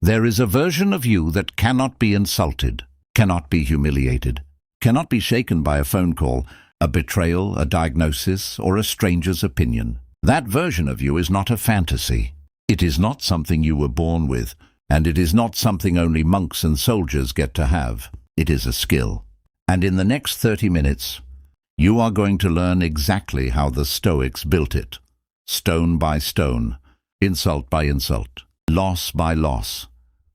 There is a version of you that cannot be insulted, cannot be humiliated, cannot be shaken by a phone call, a betrayal, a diagnosis, or a stranger's opinion. That version of you is not a fantasy. It is not something you were born with, and it is not something only monks and soldiers get to have. It is a skill. And in the next 30 minutes, you are going to learn exactly how the Stoics built it. Stone by stone, insult by insult, loss by loss,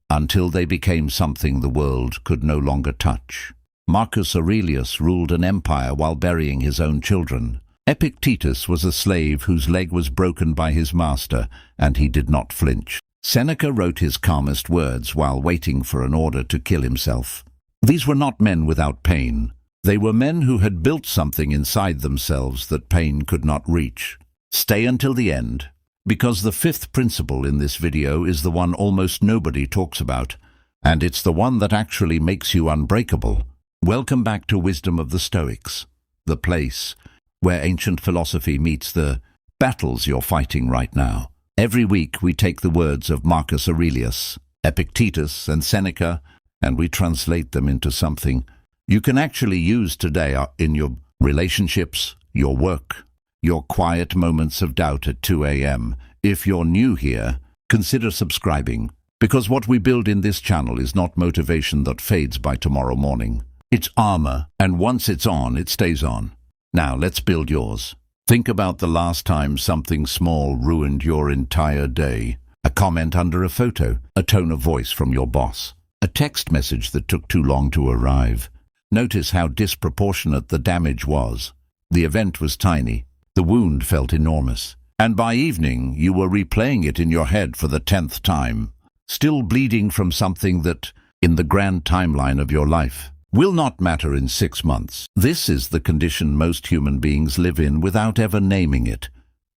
until they became something the world could no longer touch. Marcus Aurelius ruled an empire while burying his own children. Epictetus was a slave whose leg was broken by his master, and he did not flinch. Seneca wrote his calmest words while waiting for an order to kill himself. These were not men without pain. They were men who had built something inside themselves that pain could not reach. Stay until the end, because the fifth principle in this video is the one almost nobody talks about, and it's the one that actually makes you unbreakable. Welcome back to Wisdom of the Stoics, the place where ancient philosophy meets the battles you're fighting right now. Every week we take the words of Marcus Aurelius, Epictetus, and Seneca, and we translate them into something you can actually use today in your relationships, your work, your quiet moments of doubt at 2 a.m. If you're new here, consider subscribing, because what we build in this channel is not motivation that fades by tomorrow morning. It's armor, and once it's on, it stays on. Now let's build yours. Think about the last time something small ruined your entire day. A comment under a photo, a tone of voice from your boss, a text message that took too long to arrive. Notice how disproportionate the damage was. The event was tiny. The wound felt enormous. And by evening, you were replaying it in your head for the 10th time, still bleeding from something that, in the grand timeline of your life, will not matter in 6 months. This is the condition most human beings live in without ever naming it.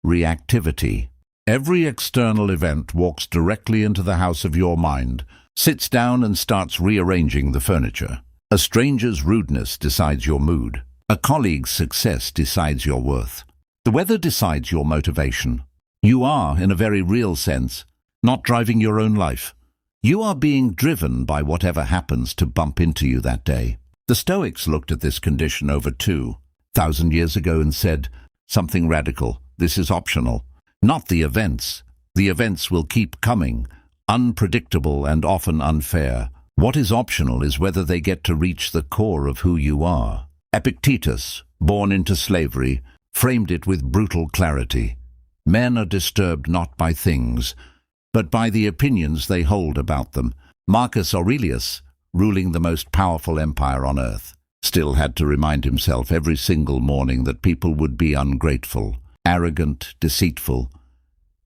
Reactivity. Every external event walks directly into the house of your mind, sits down and starts rearranging the furniture. A stranger's rudeness decides your mood. A colleague's success decides your worth. The weather decides your motivation. You are, in a very real sense, not driving your own life. You are being driven by whatever happens to bump into you that day. The Stoics looked at this condition over 2,000 years ago and said, something radical, this is optional. Not the events. The events will keep coming, unpredictable and often unfair. What is optional is whether they get to reach the core of who you are. Epictetus, born into slavery, framed it with brutal clarity. Men are disturbed not by things, but by the opinions they hold about them. Marcus Aurelius, ruling the most powerful empire on earth, still had to remind himself every single morning that people would be ungrateful, arrogant, deceitful,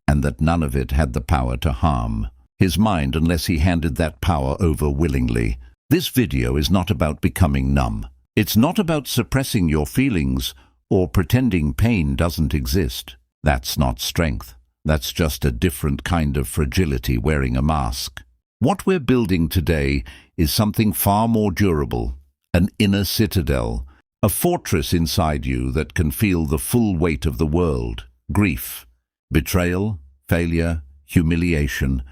and that none of it had the power to harm his mind unless he handed that power over willingly. This video is not about becoming numb. It's not about suppressing your feelings or pretending pain doesn't exist. That's not strength. That's just a different kind of fragility wearing a mask. What we're building today is something far more durable, an inner citadel, a fortress inside you that can feel the full weight of the world, grief, betrayal, failure, humiliation,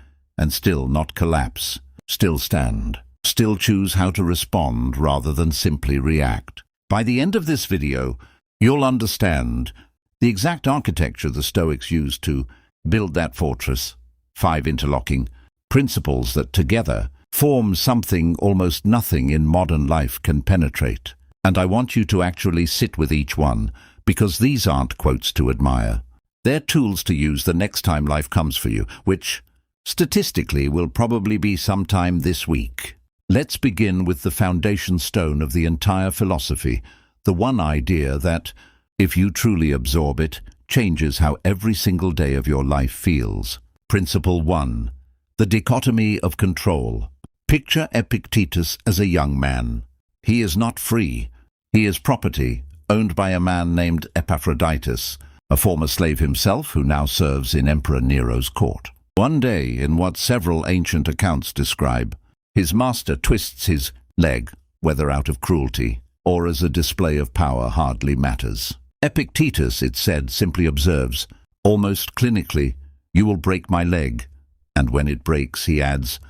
and still not collapse, still stand, still choose how to respond rather than simply react. By the end of this video, you'll understand the exact architecture the Stoics used to build that fortress, 5 interlocking principles that together form something almost nothing in modern life can penetrate. And I want you to actually sit with each one, because these aren't quotes to admire. They're tools to use the next time life comes for you, which, statistically, will probably be sometime this week. Let's begin with the foundation stone of the entire philosophy, the one idea that, if you truly absorb it, changes how every single day of your life feels. Principle 1. The dichotomy of control. Picture Epictetus as a young man. He is not free. He is property, owned by a man named Epictetus, a former slave himself who now serves in Emperor Nero's court. One day, in what several ancient accounts describe, his master twists his leg, whether out of cruelty or as a display of power hardly matters. Epictetus, it said, simply observes, almost clinically, "You will break my leg." And when it breaks, he adds,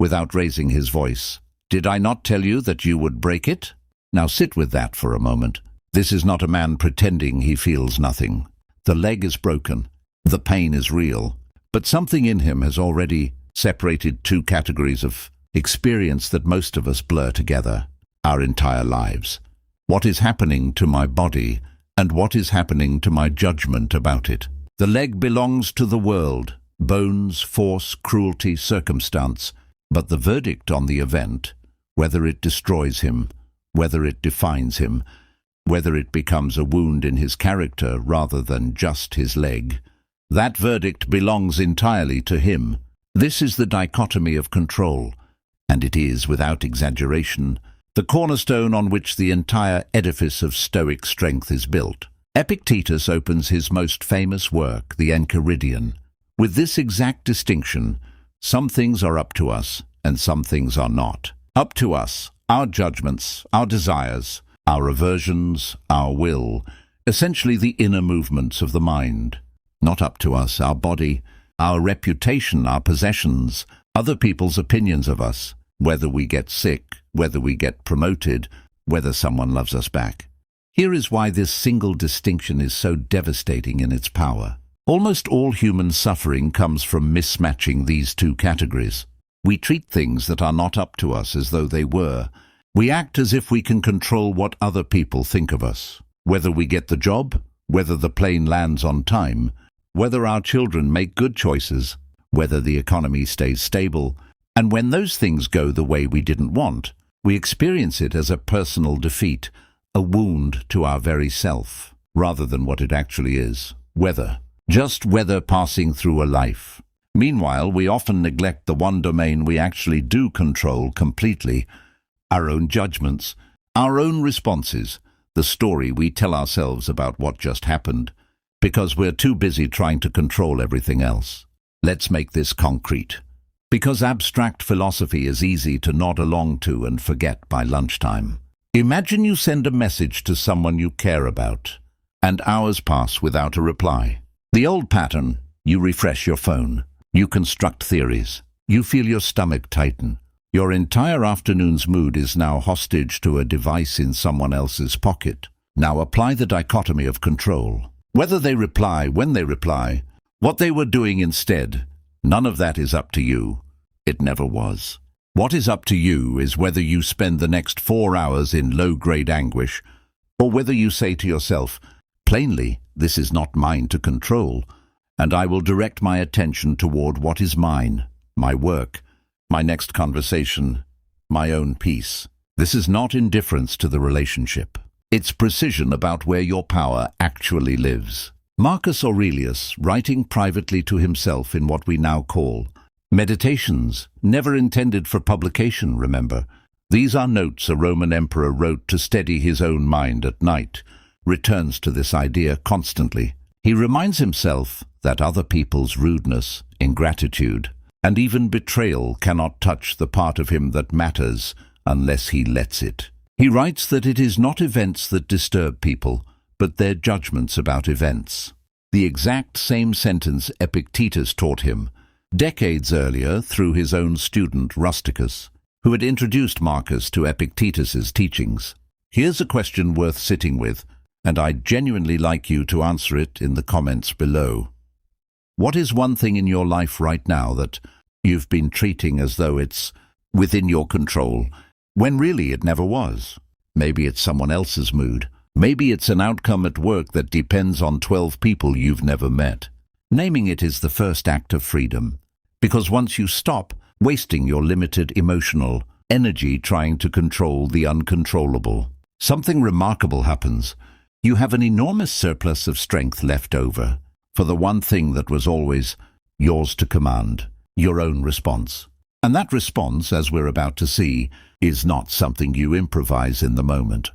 without raising his voice. "Did I not tell you that you would break it?" Now sit with that for a moment. This is not a man pretending he feels nothing. The leg is broken. The pain is real. But something in him has already separated two categories of experience that most of us blur together our entire lives. What is happening to my body and what is happening to my judgment about it. The leg belongs to the world, bones, force, cruelty, circumstance, but the verdict on the event, whether it destroys him, whether it defines him, whether it becomes a wound in his character rather than just his leg, that verdict belongs entirely to him. This is the dichotomy of control, and it is, without exaggeration, the cornerstone on which the entire edifice of Stoic strength is built. Epictetus opens his most famous work, the Enchiridion, with this exact distinction: some things are up to us, and some things are not. Up to us, our judgments, our desires, our aversions, our will, essentially the inner movements of the mind. Not up to us, our body, our reputation, our possessions, other people's opinions of us, whether we get sick, whether we get promoted, whether someone loves us back. Here is why this single distinction is so devastating in its power. Almost all human suffering comes from mismatching these two categories. We treat things that are not up to us as though they were. We act as if we can control what other people think of us. Whether we get the job, whether the plane lands on time, whether our children make good choices, whether the economy stays stable, and when those things go the way we didn't want, we experience it as a personal defeat, a wound to our very self, rather than what it actually is: weather. Just weather passing through a life. Meanwhile, we often neglect the one domain we actually do control completely: our own judgments, our own responses, the story we tell ourselves about what just happened, because we're too busy trying to control everything else. Let's make this concrete. Because abstract philosophy is easy to nod along to and forget by lunchtime. Imagine you send a message to someone you care about, and hours pass without a reply. The old pattern: you refresh your phone, you construct theories, you feel your stomach tighten. Your entire afternoon's mood is now hostage to a device in someone else's pocket. Now apply the dichotomy of control. Whether they reply, when they reply, what they were doing instead, none of that is up to you. It never was. What is up to you is whether you spend the next 4 hours in low-grade anguish, or whether you say to yourself, plainly, this is not mine to control, and I will direct my attention toward what is mine, my work, my next conversation, my own peace. This is not indifference to the relationship. It's precision about where your power actually lives. Marcus Aurelius, writing privately to himself in what we now call Meditations, never intended for publication, remember. These are notes a Roman emperor wrote to steady his own mind at night, returns to this idea constantly. He reminds himself that other people's rudeness, ingratitude, and even betrayal cannot touch the part of him that matters unless he lets it. He writes that it is not events that disturb people, but their judgments about events. The exact same sentence Epictetus taught him, decades earlier through his own student Rusticus, who had introduced Marcus to Epictetus's teachings. Here's a question worth sitting with, and I'd genuinely like you to answer it in the comments below. What is one thing in your life right now that you've been treating as though it's within your control, when really it never was? Maybe it's someone else's mood. Maybe it's an outcome at work that depends on 12 people you've never met. Naming it is the first act of freedom, because once you stop wasting your limited emotional energy trying to control the uncontrollable, something remarkable happens. You have an enormous surplus of strength left over for the one thing that was always yours to command, your own response. And that response, as we're about to see, is not something you improvise in the moment.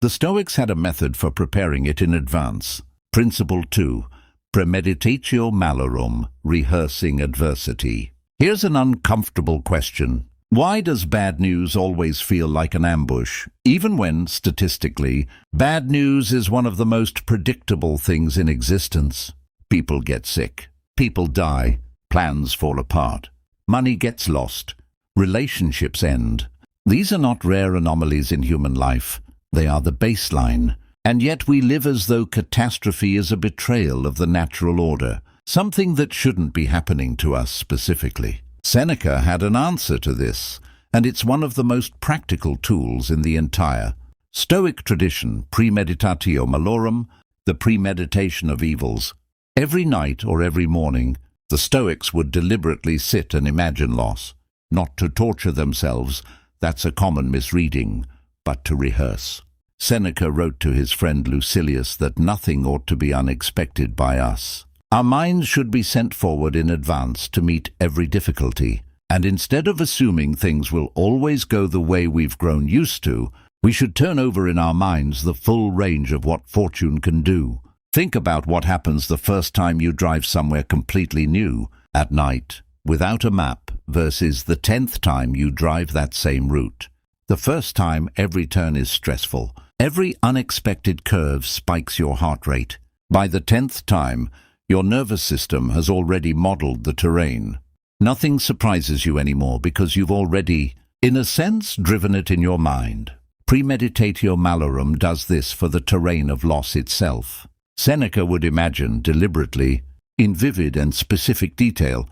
The Stoics had a method for preparing it in advance. Principle 2, premeditatio malorum, rehearsing adversity. Here's an uncomfortable question. Why does bad news always feel like an ambush, even when, statistically, bad news is one of the most predictable things in existence? People get sick, people die, plans fall apart, money gets lost, relationships end. These are not rare anomalies in human life. They are the baseline. And yet we live as though catastrophe is a betrayal of the natural order, something that shouldn't be happening to us specifically. Seneca had an answer to this, and it's one of the most practical tools in the entire Stoic tradition, premeditatio malorum, the premeditation of evils. Every night or every morning, the Stoics would deliberately sit and imagine loss, not to torture themselves, that's a common misreading, but to rehearse. Seneca wrote to his friend Lucilius that nothing ought to be unexpected by us. Our minds should be sent forward in advance to meet every difficulty, and instead of assuming things will always go the way we've grown used to, we should turn over in our minds the full range of what fortune can do. Think about what happens the first time you drive somewhere completely new, at night, without a map, versus the 10th time you drive that same route. The first time, every turn is stressful. Every unexpected curve spikes your heart rate. By the 10th time, your nervous system has already modeled the terrain. Nothing surprises you anymore because you've already, in a sense, driven it in your mind. Premeditatio malorum does this for the terrain of loss itself. Seneca would imagine deliberately, in vivid and specific detail,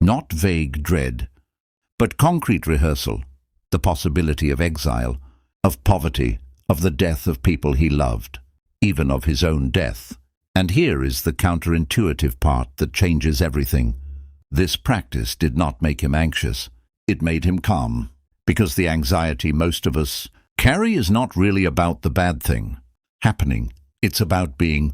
not vague dread, but concrete rehearsal, the possibility of exile, of poverty, of the death of people he loved, even of his own death. And here is the counterintuitive part that changes everything. This practice did not make him anxious. It made him calm, because the anxiety most of us carry is not really about the bad thing happening. It's about being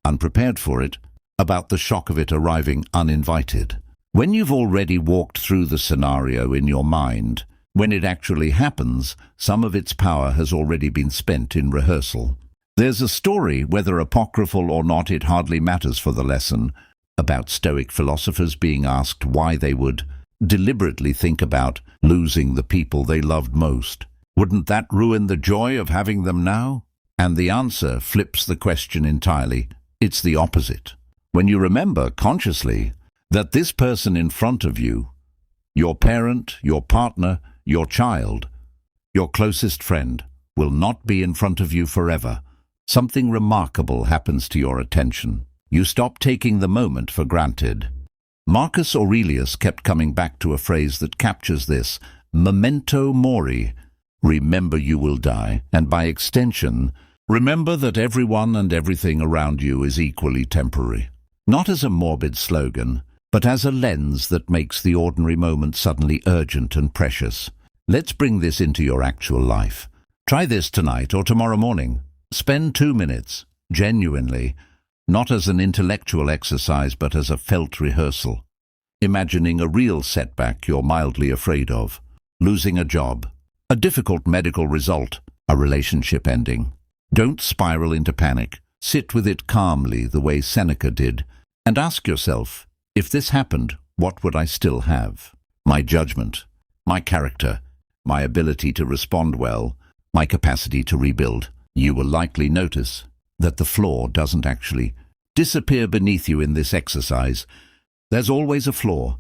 unprepared for it, about the shock of it arriving uninvited. When you've already walked through the scenario in your mind, when it actually happens, some of its power has already been spent in rehearsal. There's a story, whether apocryphal or not, it hardly matters for the lesson, about Stoic philosophers being asked why they would deliberately think about losing the people they loved most. Wouldn't that ruin the joy of having them now? And the answer flips the question entirely. It's the opposite. When you remember consciously that this person in front of you, your parent, your partner, your child, your closest friend, will not be in front of you forever, something remarkable happens to your attention. You stop taking the moment for granted. Marcus Aurelius kept coming back to a phrase that captures this: memento mori, remember you will die, and by extension, remember that everyone and everything around you is equally temporary. Not as a morbid slogan, but as a lens that makes the ordinary moment suddenly urgent and precious. Let's bring this into your actual life. Try this tonight or tomorrow morning. Spend 2 minutes, genuinely, not as an intellectual exercise but as a felt rehearsal, imagining a real setback you're mildly afraid of, losing a job, a difficult medical result, a relationship ending. Don't spiral into panic. Sit with it calmly the way Seneca did, and ask yourself, if this happened, what would I still have? My judgment, my character, my ability to respond well, my capacity to rebuild. You will likely notice that the flaw doesn't actually disappear beneath you in this exercise. There's always a flaw,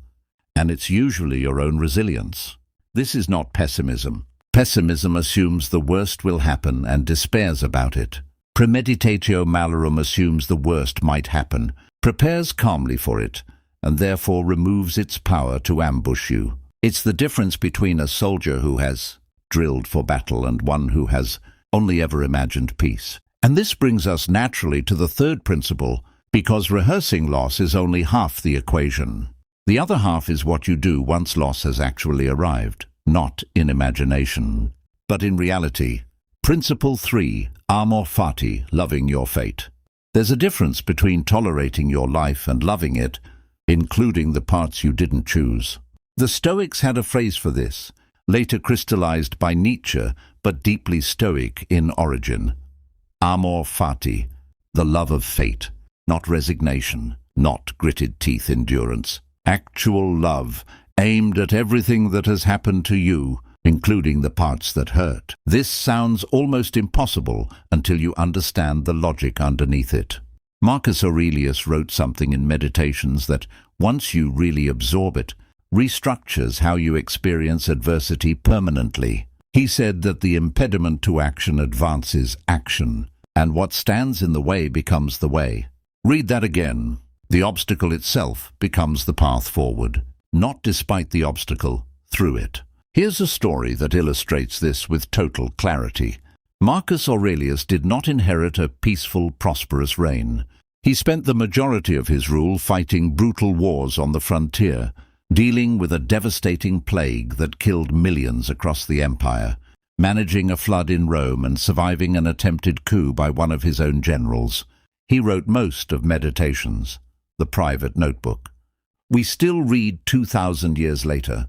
and it's usually your own resilience. This is not pessimism. Pessimism assumes the worst will happen and despairs about it. Premeditatio malorum assumes the worst might happen, prepares calmly for it, and therefore removes its power to ambush you. It's the difference between a soldier who has drilled for battle and one who has only ever imagined peace. And this brings us naturally to the third principle, because rehearsing loss is only half the equation. The other half is what you do once loss has actually arrived, not in imagination, but in reality. Principle 3, amor fati, loving your fate. There's a difference between tolerating your life and loving it, including the parts you didn't choose. The Stoics had a phrase for this, later crystallized by Nietzsche, but deeply Stoic in origin. Amor fati, the love of fate, not resignation, not gritted teeth endurance. Actual love, aimed at everything that has happened to you, including the parts that hurt. This sounds almost impossible until you understand the logic underneath it. Marcus Aurelius wrote something in Meditations that, once you really absorb it, restructures how you experience adversity permanently. He said that the impediment to action advances action, and what stands in the way becomes the way. Read that again. The obstacle itself becomes the path forward, not despite the obstacle, through it. Here's a story that illustrates this with total clarity. Marcus Aurelius did not inherit a peaceful, prosperous reign. He spent the majority of his rule fighting brutal wars on the frontier, dealing with a devastating plague that killed millions across the empire, managing a flood in Rome and surviving an attempted coup by one of his own generals. He wrote most of Meditations, the private notebook. We still read 2,000 years later,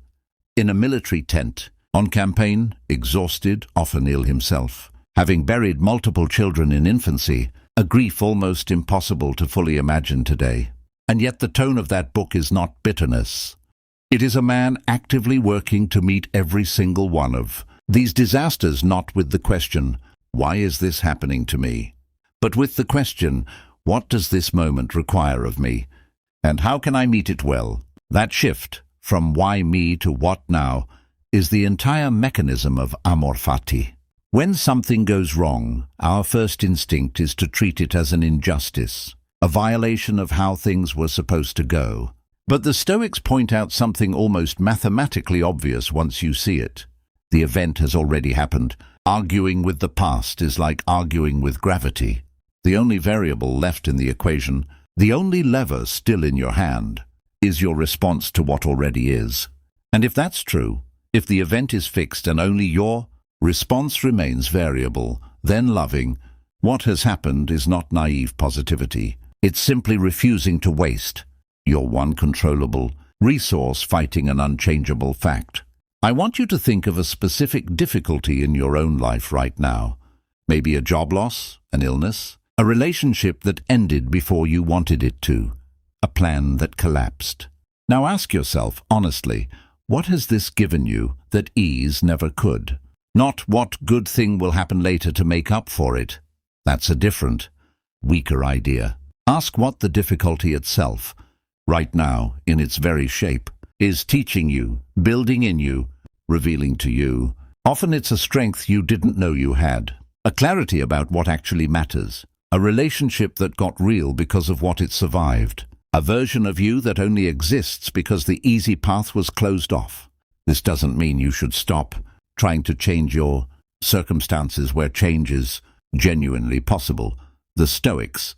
in a military tent, on campaign, exhausted, often ill himself, having buried multiple children in infancy, a grief almost impossible to fully imagine today. And yet the tone of that book is not bitterness. It is a man actively working to meet every single one of these disasters, not with the question, "Why is this happening to me?" but with the question, "What does this moment require of me? And how can I meet it well?" That shift from why me to what now is the entire mechanism of amor fati. When something goes wrong, our first instinct is to treat it as an injustice, a violation of how things were supposed to go. But the Stoics point out something almost mathematically obvious once you see it. The event has already happened. Arguing with the past is like arguing with gravity. The only variable left in the equation, the only lever still in your hand, is your response to what already is. And if that's true, if the event is fixed and only your response remains variable, then loving what has happened is not naive positivity. It's simply refusing to waste your one controllable resource fighting an unchangeable fact. I want you to think of a specific difficulty in your own life right now. Maybe a job loss, an illness, a relationship that ended before you wanted it to, a plan that collapsed. Now ask yourself, honestly, what has this given you that ease never could? Not what good thing will happen later to make up for it. That's a different, weaker idea. Ask what the difficulty itself, right now, in its very shape, is teaching you, building in you, revealing to you. Often it's a strength you didn't know you had, a clarity about what actually matters, a relationship that got real because of what it survived, a version of you that only exists because the easy path was closed off. This doesn't mean you should stop trying to change your circumstances where change is genuinely possible. The Stoics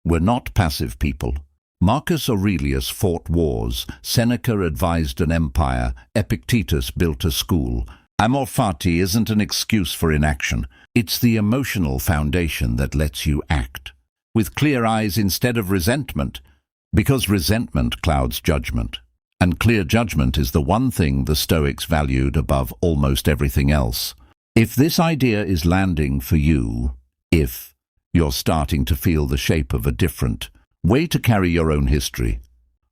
were not passive people. Marcus Aurelius fought wars, Seneca advised an empire, Epictetus built a school. Amor fati isn't an excuse for inaction. It's the emotional foundation that lets you act with clear eyes instead of resentment, because resentment clouds judgment. And clear judgment is the one thing the Stoics valued above almost everything else. If this idea is landing for you, if you're starting to feel the shape of a different way to carry your own history,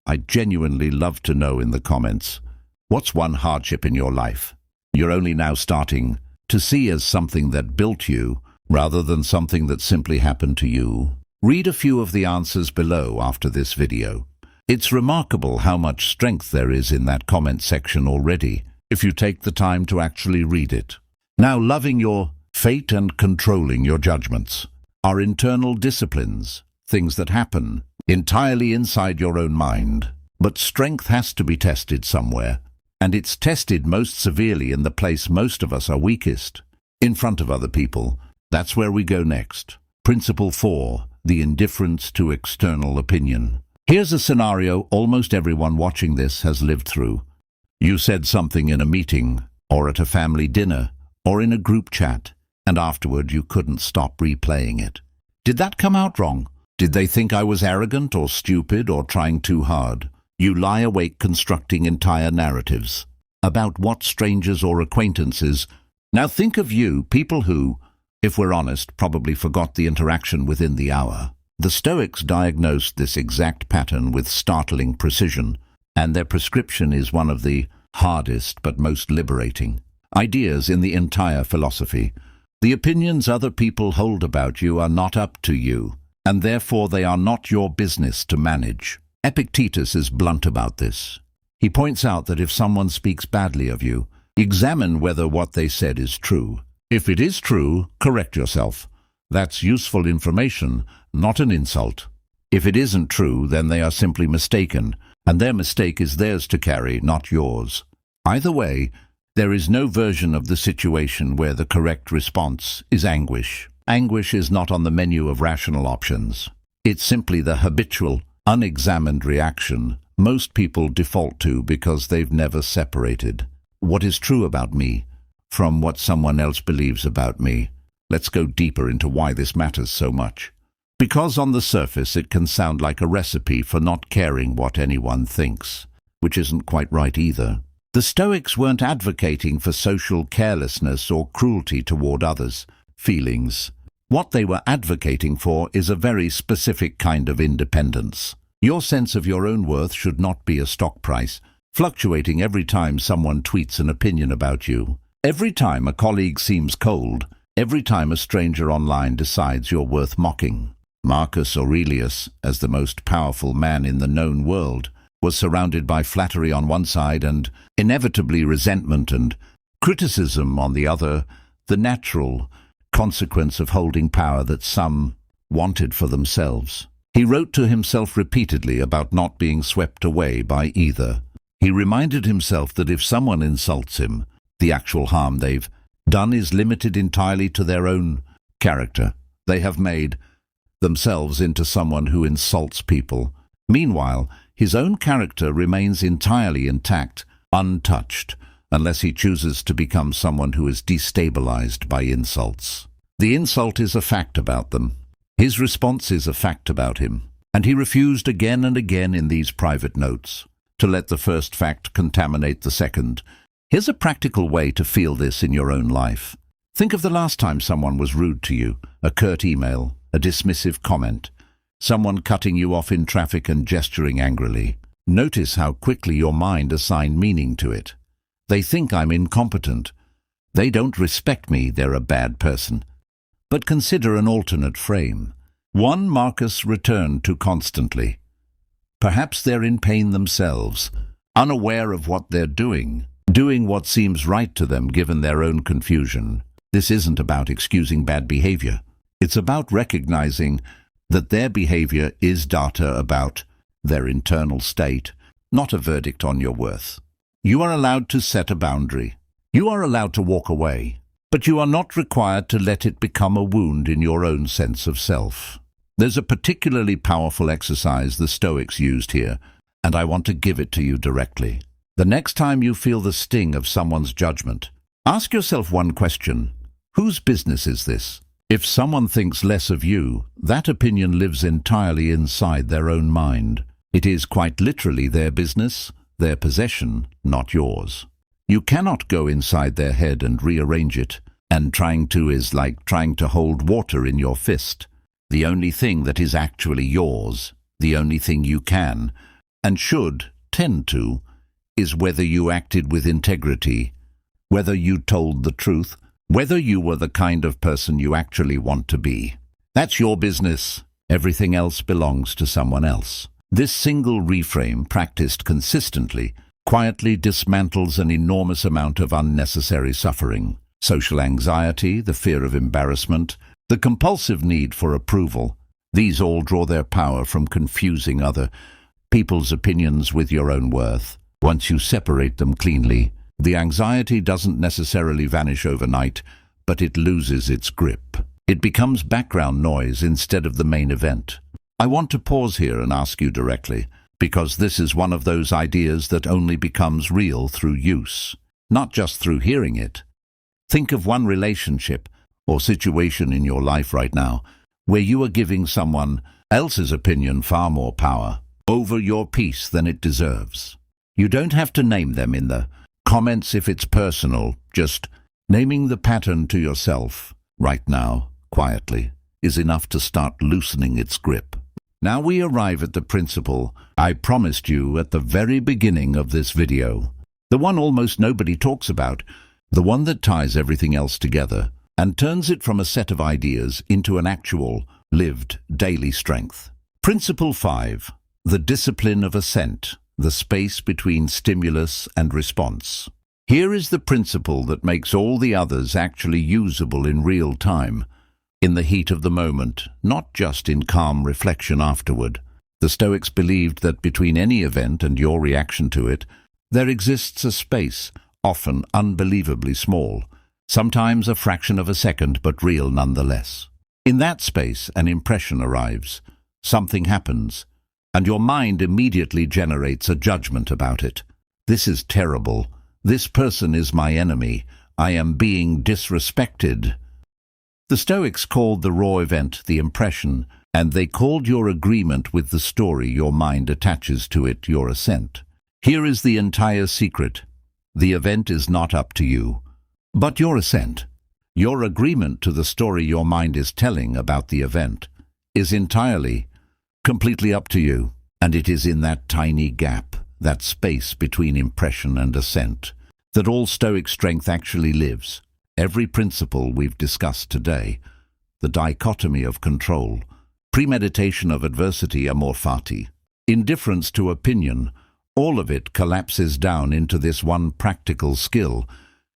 I'd genuinely love to know in the comments, what's one hardship in your life you're only now starting to see as something that built you rather than something that simply happened to you? Read a few of the answers below after this video. It's remarkable how much strength there is in that comment section already, if you take the time to actually read it. Now, loving your fate and controlling your judgments are internal disciplines, things that happen entirely inside your own mind. But strength has to be tested somewhere, and it's tested most severely in the place most of us are weakest, in front of other people. That's where we go next. Principle 4, the indifference to external opinion. Here's a scenario almost everyone watching this has lived through. You said something in a meeting, or at a family dinner, or in a group chat, and afterward you couldn't stop replaying it. Did that come out wrong? Did they think I was arrogant or stupid or trying too hard? You lie awake constructing entire narratives about what strangers or acquaintances. Now think of you, people who, if we're honest, probably forgot the interaction within the hour. The Stoics diagnosed this exact pattern with startling precision, and their prescription is one of the hardest but most liberating ideas in the entire philosophy. The opinions other people hold about you are not up to you, and therefore they are not your business to manage. Epictetus is blunt about this. He points out that if someone speaks badly of you, examine whether what they said is true. If it is true, correct yourself. That's useful information, not an insult. If it isn't true, then they are simply mistaken, and their mistake is theirs to carry, not yours. Either way, there is no version of the situation where the correct response is anguish. Anguish is not on the menu of rational options. It's simply the habitual, unexamined reaction most people default to because they've never separated what is true about me from what someone else believes about me. Let's go deeper into why this matters so much. Because on the surface it can sound like a recipe for not caring what anyone thinks, which isn't quite right either. The Stoics weren't advocating for social carelessness or cruelty toward others' feelings. What they were advocating for is a very specific kind of independence. Your sense of your own worth should not be a stock price, fluctuating every time someone tweets an opinion about you. Every time a colleague seems cold, every time a stranger online decides you're worth mocking. Marcus Aurelius, as the most powerful man in the known world, was surrounded by flattery on one side and inevitably resentment and criticism on the other, the natural consequence of holding power that some wanted for themselves. He wrote to himself repeatedly about not being swept away by either. He reminded himself that if someone insults him, the actual harm they've done is limited entirely to their own character. They have made themselves into someone who insults people. Meanwhile, his own character remains entirely intact, untouched, unless he chooses to become someone who is destabilized by insults. The insult is a fact about them. His response is a fact about him, and he refused again and again in these private notes to let the first fact contaminate the second. Here's a practical way to feel this in your own life. Think of the last time someone was rude to you, a curt email, a dismissive comment, someone cutting you off in traffic and gesturing angrily. Notice how quickly your mind assigned meaning to it. They think I'm incompetent. They don't respect me, they're a bad person. But consider an alternate frame. One Marcus returned to constantly. Perhaps they're in pain themselves, unaware of what they're doing what seems right to them given their own confusion. This isn't about excusing bad behavior. It's about recognizing that their behavior is data about their internal state, not a verdict on your worth. You are allowed to set a boundary. You are allowed to walk away, but you are not required to let it become a wound in your own sense of self. There's a particularly powerful exercise the Stoics used here, and I want to give it to you directly. The next time you feel the sting of someone's judgment, ask yourself one question. Whose business is this? If someone thinks less of you, that opinion lives entirely inside their own mind. It is quite literally their business, their possession, not yours. You cannot go inside their head and rearrange it, and trying to is like trying to hold water in your fist. The only thing that is actually yours, the only thing you can, and should tend to, is whether you acted with integrity, whether you told the truth, whether you were the kind of person you actually want to be. That's your business. Everything else belongs to someone else. This single reframe, practiced consistently, quietly dismantles an enormous amount of unnecessary suffering. Social anxiety, the fear of embarrassment, the compulsive need for approval. These all draw their power from confusing other people's opinions with your own worth. Once you separate them cleanly, the anxiety doesn't necessarily vanish overnight, but it loses its grip. It becomes background noise instead of the main event. I want to pause here and ask you directly, because this is one of those ideas that only becomes real through use, not just through hearing it. Think of one relationship or situation in your life right now where you are giving someone else's opinion far more power over your peace than it deserves. You don't have to name them in the comments if it's personal. Just naming the pattern to yourself right now, quietly, is enough to start loosening its grip. Now we arrive at the principle I promised you at the very beginning of this video. The one almost nobody talks about, the one that ties everything else together and turns it from a set of ideas into an actual, lived, daily strength. Principle 5. The discipline of assent. the space between stimulus and response. Here is the principle that makes all the others actually usable in real time, in the heat of the moment, not just in calm reflection afterward. The Stoics believed that between any event and your reaction to it, there exists a space, often unbelievably small, sometimes a fraction of a second, but real nonetheless. In that space, an impression arrives, something happens, and your mind immediately generates a judgment about it. This is terrible. This person is my enemy. I am being disrespected. The Stoics called the raw event the impression, and they called your agreement with the story your mind attaches to it your assent. Here is the entire secret. The event is not up to you, but your assent. Your agreement to the story your mind is telling about the event is entirely, completely up to you, and it is in that tiny gap, that space between impression and assent, that all Stoic strength actually lives. Every principle we've discussed today, the dichotomy of control, premeditation of adversity, amor fati, indifference to opinion, all of it collapses down into this one practical skill,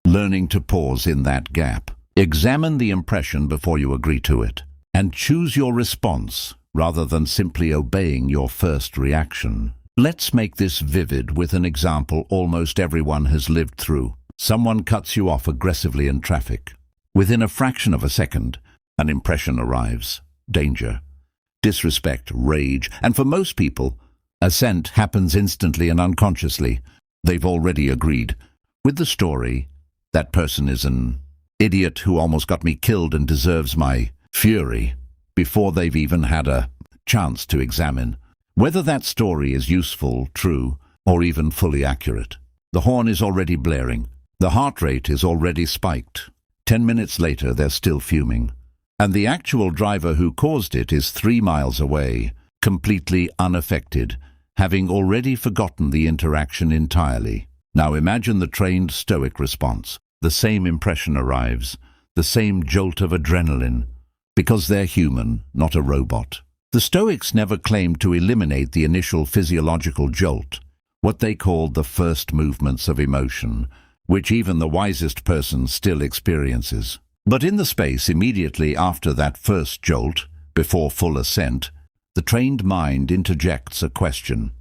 learning to pause in that gap. Examine the impression before you agree to it, and choose your response rather than simply obeying your first reaction. Let's make this vivid with an example almost everyone has lived through. Someone cuts you off aggressively in traffic. Within a fraction of a second, an impression arrives. Danger, disrespect, rage, and for most people, assent happens instantly and unconsciously. They've already agreed with the story. That person is an idiot who almost got me killed and deserves my fury, before they've even had a chance to examine whether that story is useful, true, or even fully accurate. The horn is already blaring. The heart rate is already spiked. 10 minutes later, they're still fuming. And the actual driver who caused it is 3 miles away, completely unaffected, having already forgotten the interaction entirely. Now imagine the trained Stoic response. The same impression arrives, the same jolt of adrenaline, because they're human, not a robot. The Stoics never claimed to eliminate the initial physiological jolt, what they called the first movements of emotion, which even the wisest person still experiences. But in the space immediately after that first jolt, before full assent, the trained mind interjects a question.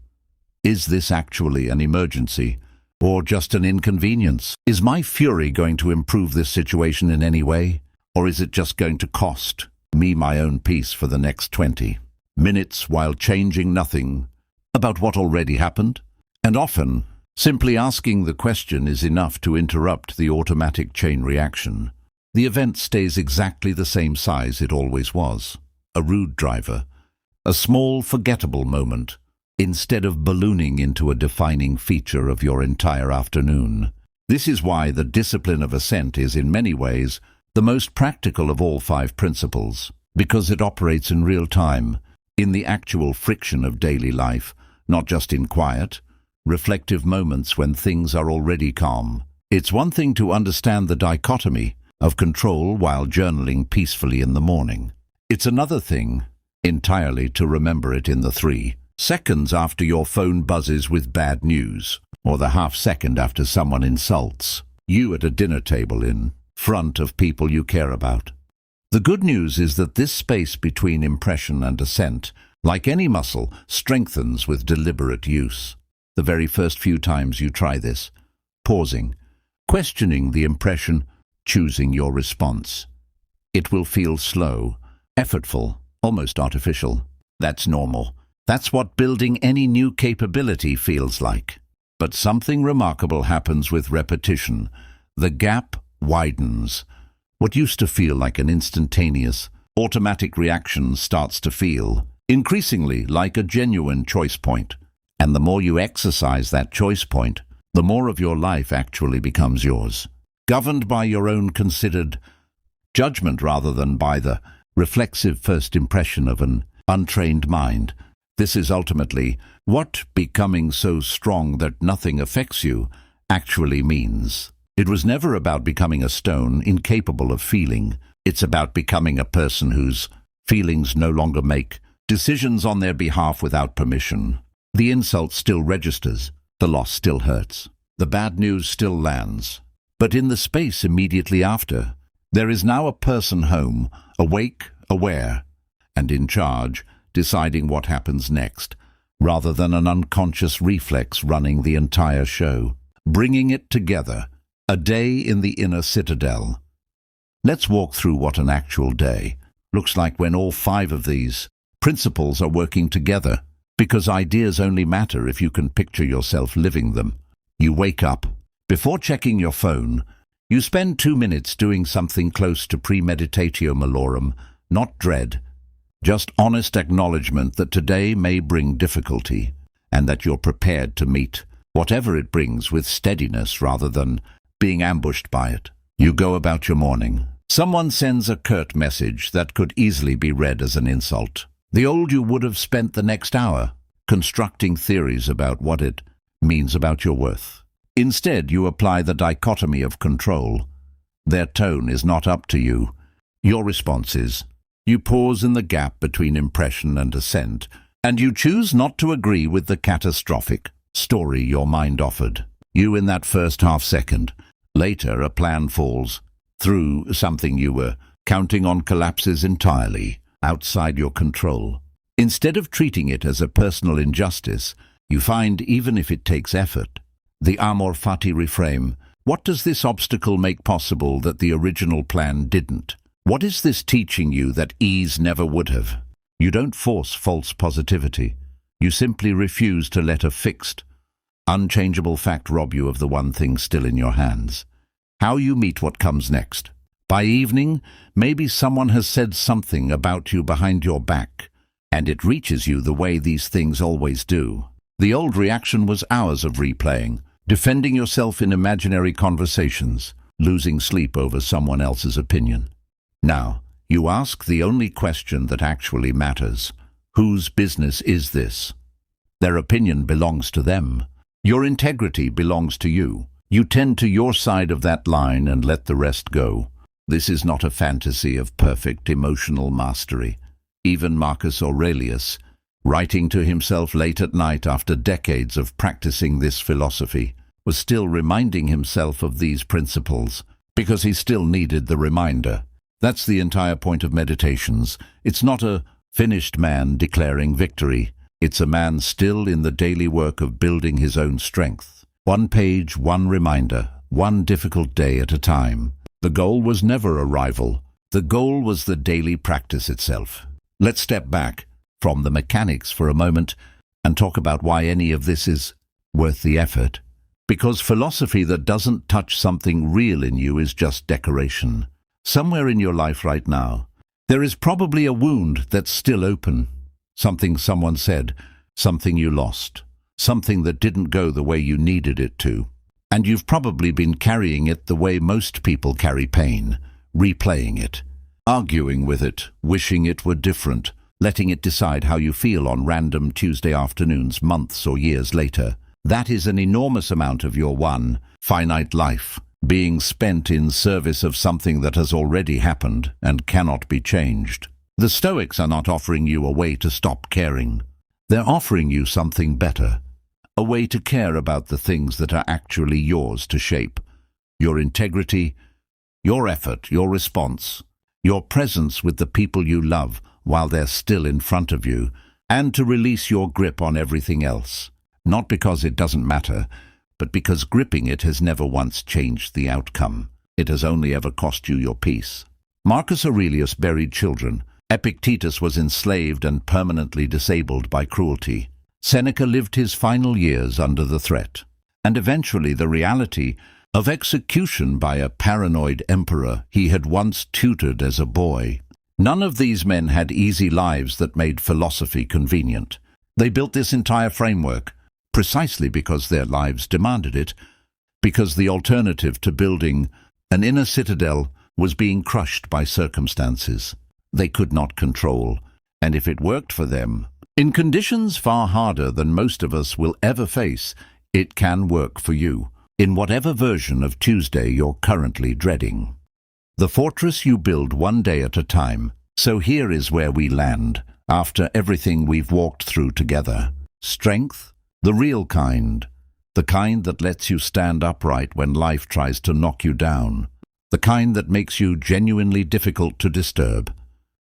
Is this actually an emergency, or just an inconvenience? Is my fury going to improve this situation in any way, or is it just going to cost me my own peace for the next 20 minutes while changing nothing about what already happened? And often, simply asking the question is enough to interrupt the automatic chain reaction. The event stays exactly the same size it always was. A rude driver, a small, forgettable moment, instead of ballooning into a defining feature of your entire afternoon. This is why the discipline of assent is in many ways the most practical of all 5 principles, because it operates in real time, in the actual friction of daily life, not just in quiet, reflective moments when things are already calm. It's one thing to understand the dichotomy of control while journaling peacefully in the morning. It's another thing entirely to remember it in the 3 seconds after your phone buzzes with bad news, or the half second after someone insults you at a dinner table in front of people you care about. The good news is that this space between impression and assent, like any muscle, strengthens with deliberate use. The very first few times you try this, pausing, questioning the impression, choosing your response, it will feel slow, effortful, almost artificial. That's normal. That's what building any new capability feels like. But something remarkable happens with repetition. The gap widens. What used to feel like an instantaneous, automatic reaction starts to feel increasingly like a genuine choice point. And the more you exercise that choice point, the more of your life actually becomes yours, governed by your own considered judgment rather than by the reflexive first impression of an untrained mind. This is ultimately what becoming so strong that nothing affects you actually means. It was never about becoming a stone incapable of feeling. It's about becoming a person whose feelings no longer make decisions on their behalf without permission. The insult still registers, the loss still hurts, the bad news still lands. But in the space immediately after, there is now a person home, awake, aware, and in charge, deciding what happens next, rather than an unconscious reflex running the entire show, bringing it together, a day in the inner citadel. Let's walk through what an actual day looks like when all 5 of these principles are working together, because ideas only matter if you can picture yourself living them. You wake up. Before checking your phone, you spend 2 minutes doing something close to premeditatio malorum, not dread, just honest acknowledgement that today may bring difficulty, and that you're prepared to meet whatever it brings with steadiness rather than being ambushed by it. You go about your morning. Someone sends a curt message that could easily be read as an insult. The old you would have spent the next hour constructing theories about what it means about your worth. Instead, you apply the dichotomy of control. Their tone is not up to you. Your response is. You pause in the gap between impression and assent, and you choose not to agree with the catastrophic story your mind offered you in that first half-second. Later, a plan falls through. Something you were counting on collapses entirely outside your control. Instead of treating it as a personal injustice, you find, even if it takes effort, the amor fati reframe. What does this obstacle make possible that the original plan didn't? What is this teaching you that ease never would have? You don't force false positivity. You simply refuse to let a fixed, unchangeable fact rob you of the one thing still in your hands. How you meet what comes next. By evening, maybe someone has said something about you behind your back, and it reaches you the way these things always do. The old reaction was hours of replaying, defending yourself in imaginary conversations, losing sleep over someone else's opinion. Now, you ask the only question that actually matters. Whose business is this? Their opinion belongs to them. Your integrity belongs to you. You tend to your side of that line and let the rest go. This is not a fantasy of perfect emotional mastery. Even Marcus Aurelius, writing to himself late at night after decades of practicing this philosophy, was still reminding himself of these principles because he still needed the reminder. That's the entire point of meditations. It's not a finished man declaring victory. It's a man still in the daily work of building his own strength. One page, one reminder, one difficult day at a time. The goal was never arrival. The goal was the daily practice itself. Let's step back from the mechanics for a moment and talk about why any of this is worth the effort. Because philosophy that doesn't touch something real in you is just decoration. Somewhere in your life right now, there is probably a wound that's still open. Something someone said, something you lost, something that didn't go the way you needed it to. And you've probably been carrying it the way most people carry pain, replaying it, arguing with it, wishing it were different, letting it decide how you feel on random Tuesday afternoons, months or years later. That is an enormous amount of your one finite life being spent in service of something that has already happened and cannot be changed. The Stoics are not offering you a way to stop caring. They're offering you something better, a way to care about the things that are actually yours to shape. Your integrity, your effort, your response, your presence with the people you love while they're still in front of you, and to release your grip on everything else. Not because it doesn't matter, but because gripping it has never once changed the outcome. It has only ever cost you your peace. Marcus Aurelius buried children. Epictetus was enslaved and permanently disabled by cruelty. Seneca lived his final years under the threat, and eventually the reality of execution by a paranoid emperor he had once tutored as a boy. None of these men had easy lives that made philosophy convenient. They built this entire framework precisely because their lives demanded it, because the alternative to building an inner citadel was being crushed by circumstances they could not control. And if it worked for them, in conditions far harder than most of us will ever face, it can work for you, in whatever version of Tuesday you're currently dreading. The fortress you build one day at a time. So here is where we land, after everything we've walked through together. Strength, the real kind. The kind that lets you stand upright when life tries to knock you down. The kind that makes you genuinely difficult to disturb.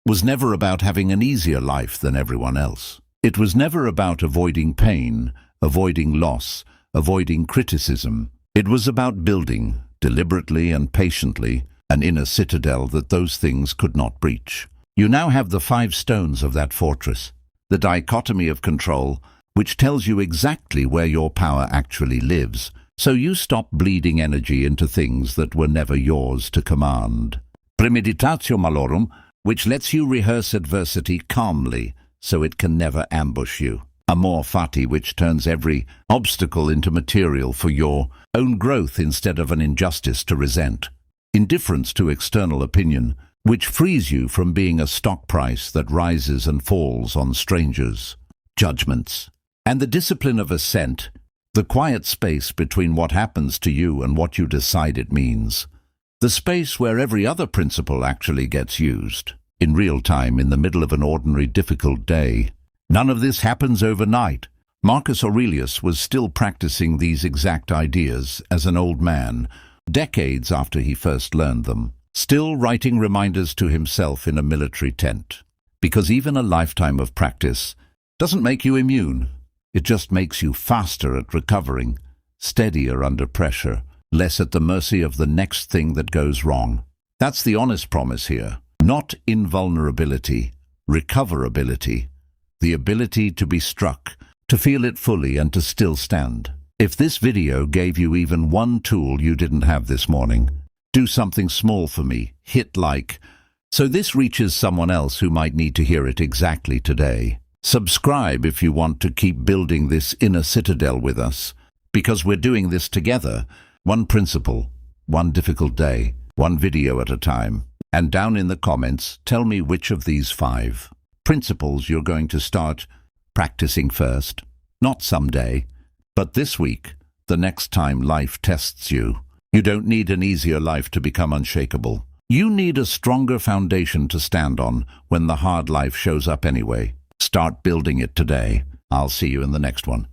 Was never about having an easier life than everyone else. It was never about avoiding pain, avoiding loss, avoiding criticism. It was about building, deliberately and patiently, an inner citadel that those things could not breach. You now have the 5 stones of that fortress, the dichotomy of control, which tells you exactly where your power actually lives, so you stop bleeding energy into things that were never yours to command. Premeditatio malorum, which lets you rehearse adversity calmly, so it can never ambush you. Amor fati, which turns every obstacle into material for your own growth instead of an injustice to resent. Indifference to external opinion, which frees you from being a stock price that rises and falls on strangers. Judgments. And the discipline of assent, the quiet space between what happens to you and what you decide it means. The space where every other principle actually gets used, in real time, in the middle of an ordinary difficult day. None of this happens overnight. Marcus Aurelius was still practicing these exact ideas as an old man, decades after he first learned them, still writing reminders to himself in a military tent. Because even a lifetime of practice doesn't make you immune. It just makes you faster at recovering, steadier under pressure, less at the mercy of the next thing that goes wrong. That's the honest promise here. Not invulnerability, recoverability. The ability to be struck, to feel it fully and to still stand. If this video gave you even one tool you didn't have this morning, do something small for me, hit like, so this reaches someone else who might need to hear it exactly today. Subscribe if you want to keep building this inner citadel with us, because we're doing this together. One principle, one difficult day, one video at a time. And down in the comments, tell me which of these 5 principles you're going to start practicing first. Not someday, but this week, the next time life tests you. You don't need an easier life to become unshakable. You need a stronger foundation to stand on when the hard life shows up anyway. Start building it today. I'll see you in the next one.